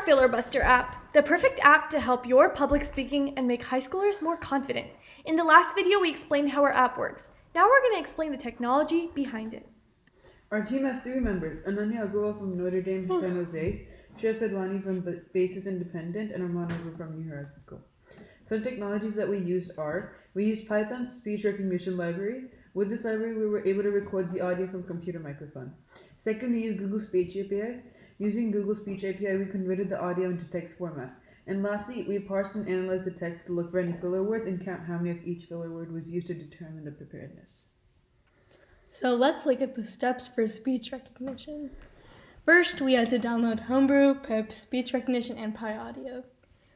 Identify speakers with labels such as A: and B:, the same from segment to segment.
A: FillerBuster app, the perfect app to help your public speaking and make high schoolers more confident. In the last video, we explained how our app works. Now we're going to explain the technology behind it.
B: Our team has 3 members, Ananya Agarwal from Notre Dame to San Jose, Shreya Sadwani from Basis Independent, and Arman Over from New Horizon School. Some technologies that we used are, we used Python's speech recognition library. With this library, we were able to record the audio from computer microphone. Second, we used Google Speech API. Using Google Speech API, we converted the audio into text format. And lastly, we parsed and analyzed the text to look for any filler words and count how many of each filler word was used to determine the preparedness.
C: So let's look at the steps for speech recognition. First, we had to download Homebrew, Pip, Speech Recognition, and PyAudio.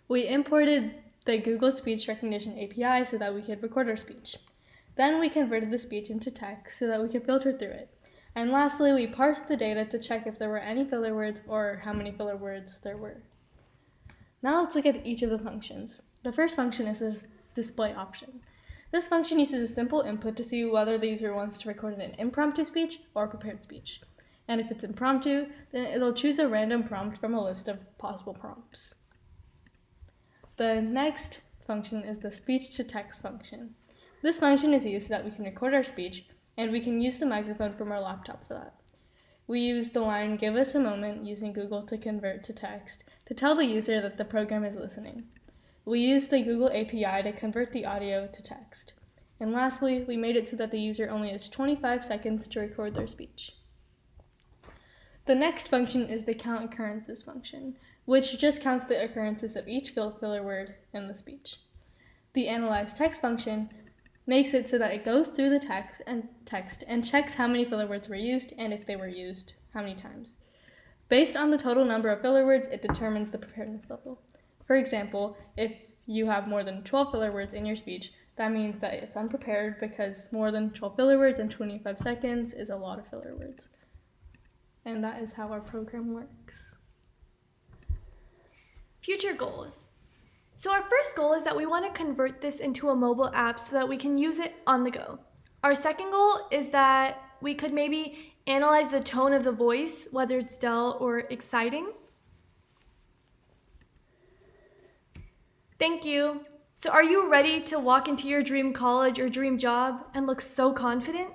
C: We imported the Google Speech Recognition API so that we could record our speech. Then we converted the speech into text so that we could filter through it. And lastly, we parsed the data to check if there were any filler words or how many filler words there were. Now let's look at each of the functions. The first function is the display option. This function uses a simple input to see whether the user wants to record an impromptu speech or a prepared speech. And if it's impromptu, then it'll choose a random prompt from a list of possible prompts. The next function is the speech-to-text function. This function is used so that we can record our speech, and we can use the microphone from our laptop for that. We use the line "give us a moment" using Google to convert to text to tell the user that the program is listening. We use the Google API to convert the audio to text. And lastly, we made it so that the user only has 25 seconds to record their speech. The next function is the count occurrences function, which just counts the occurrences of each filler word in the speech. The analyze text function makes it so that it goes through the text and checks how many filler words were used and if they were used, how many times. Based on the total number of filler words, it determines the preparedness level. For example, if you have more than 12 filler words in your speech, that means that it's unprepared because more than 12 filler words in 25 seconds is a lot of filler words. And that is how our program works.
A: Future goals. So our first goal is that we want to convert this into a mobile app so that we can use it on the go. Our second goal is that we could maybe analyze the tone of the voice, whether it's dull or exciting. Thank you. So are you ready to walk into your dream college or dream job and look so confident?